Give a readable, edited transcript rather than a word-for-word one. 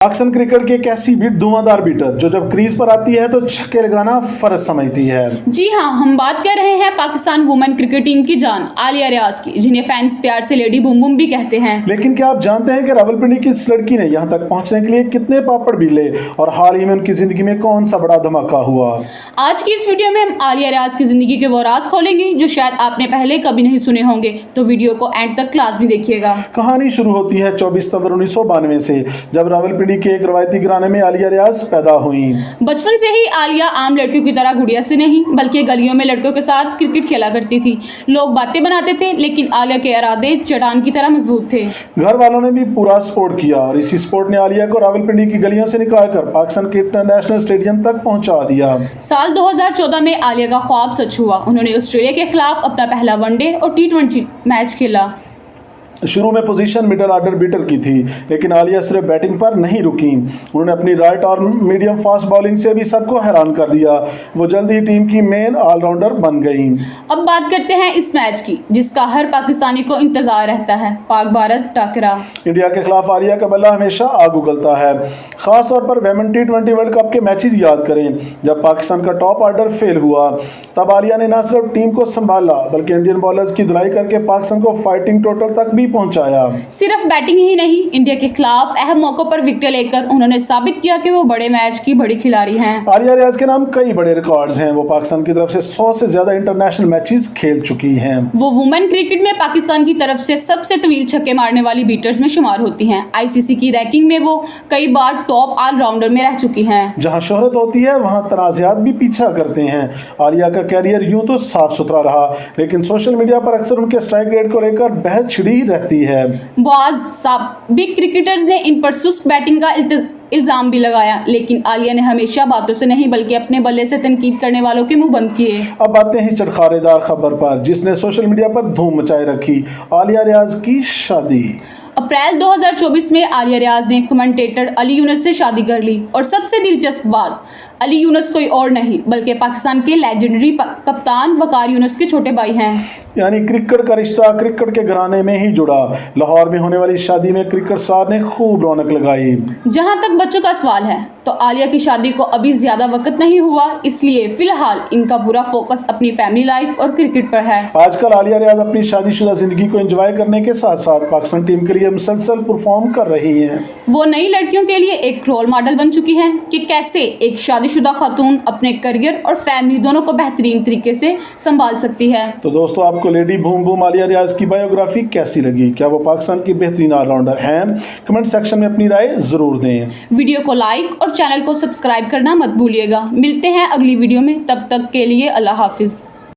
Pakistan cricket की एक ऐसी भी धुआंधार बीटर जो जब क्रीज पर आती है तो छक्के लगाना फर्ज समझती है। जी हाँ, हम बात कर रहे हैं पाकिस्तान वुमेन क्रिकेट टीम की जान आलिया रियाज की, जिन्हें फैंस प्यार से लेडी बूम बूम भी कहते हैं। लेकिन क्या आप जानते हैं कि रावलपिंडी की इस लड़की ने यहाँ तक पहुँचने के लिए कितने पापड़ बीले और हाल ही में उनकी जिंदगी में कौन सा बड़ा धमाका हुआ। आज की इस वीडियो में हम आलिया रियाज की जिंदगी के वो राज खोलेंगे जो शायद आपने पहले कभी नहीं सुने होंगे, तो वीडियो को एंड तक क्लास भी देखिएगा। कहानी शुरू होती है 24 सितंबर 1992 से, जब रावलपिंडी के एक रवायती घराने में आलिया रियाज पैदा हुई। बचपन से ही आलिया आम लड़कियों की तरह गुड़िया से नहीं बल्कि गलियों में लड़कों के साथ क्रिकेट खेला करती थी। लोग बातें बनाते थे लेकिन आलिया के इरादे चट्टान की तरह मजबूत थे। घर वालों ने भी पूरा सपोर्ट किया और इसी सपोर्ट ने आलिया को रावलपिंडी की गलियों से निकालकर पाकिस्तान के इंटरनेशनल स्टेडियम तक पहुंचा दिया। साल 2014 में आलिया का ख्वाब सच हुआ। उन्होंने ऑस्ट्रेलिया के खिलाफ अपना पहला वनडे और T20 मैच खेला। शुरू में पोजीशन मिडल ऑर्डर बीटर की थी, लेकिन आलिया सिर्फ बैटिंग पर नहीं रुकी। उन्होंने अपनी राइट और मीडियम फास्ट बॉलिंग से भी सबको हैरान कर दिया। वो जल्द ही टीम की मेन ऑलराउंडर बन गई। अब बात करते हैं इस मैच की जिसका हर पाकिस्तानी को इंतजार रहता है, पाक भारत टकरा। इंडिया के खिलाफ आलिया का बल्ला हमेशा आग उगलता है। खासतौर पर वुमेन T20 वर्ल्ड कप के मैचेस याद करें, जब पाकिस्तान का टॉप ऑर्डर फेल हुआ तब आलिया ने न सिर्फ टीम को संभाला बल्कि इंडियन बॉलर्स की धुलाई करके पाकिस्तान को फाइटिंग टोटल तक भी पहुंचाया। सिर्फ बैटिंग ही नहीं, इंडिया के खिलाफ अहम मौकों पर विकेट लेकर उन्होंने साबित किया कि वो बड़े मैच की बड़ी खिलाड़ी हैं। आलिया रियाज के नाम कई बड़े रिकॉर्ड्स हैं। वो पाकिस्तान की तरफ से 100 से ज्यादा इंटरनेशनल मैचेस खेल चुकी हैं। वो वुमेन क्रिकेट में पाकिस्तान की तरफ से सबसे तवील छक्के मारने वाली बीटर्स में शुमार होती हैं। ICC की रैंकिंग में वो कई बार टॉप ऑलराउंडर में रह चुकी हैं। जहां शोहरत होती है वहां तनाज़ात भी पीछा करते हैं। आलिया का कैरियर यूं तो साफ सुथरा रहा, लेकिन सोशल मीडिया पर अक्सर उनके स्ट्राइक रेट को लेकर बहस छिड़ी रहती है। बाज़ साबिक क्रिकेटर्स ने इन पर सुस्त बैटिंग का इल्जाम भी लगाया, लेकिन आलिया ने हमेशा बातों से नहीं बल्कि अपने बल्ले से तनकीद करने वालों के मुंह बंद किए। अब आते हैं चटखारेदार खबर पर जिसने सोशल मीडिया पर धूम मचाए रखी, आलिया रियाज की शादी। अप्रैल 2024 में आलिया रियाज ने कमेंटेटर अली यूनुस से शादी कर ली और सबसे दिलचस्प बात, अली यूनुस कोई और नहीं बल्कि पाकिस्तान के लेजेंडरी कप्तान वकार यूनुस के छोटे भाई हैं। यानी क्रिकेट का रिश्ता क्रिकेट के घराने में ही जुड़ा। लाहौर में होने वाली शादी में क्रिकेट स्टार ने खूब रौनक लगाई। जहां तक बच्चों का सवाल है तो आलिया की शादी को अभी ज्यादा वक्त नहीं हुआ, इसलिए फिलहाल इनका पूरा फोकस अपनी फैमिली लाइफ और क्रिकेट पर है। आजकल आलिया रियाज अपनी शादीशुदा जिंदगी को एंजॉय करने के साथ साथ पाकिस्तान टीम के लिए मुसलसल परफॉर्म कर रही हैं। वो नई लड़कियों के लिए एक रोल मॉडल बन चुकी हैं कि कैसे एक शादीशुदा खातून अपने करियर और फैमिली दोनों को बेहतरीन तरीके से संभाल सकती है। तो दोस्तों, आपको लेडी बूम बूम आलिया रियाज की बायोग्राफी कैसी लगी? क्या वो पाकिस्तान की बेहतरीन ऑलराउंडर हैं? कमेंट सेक्शन में अपनी राय जरूर दें। वीडियो को लाइक और चैनल को सब्सक्राइब करना मत भूलिएगा। मिलते हैं अगली वीडियो में, तब तक के लिए अल्लाह हाफिज।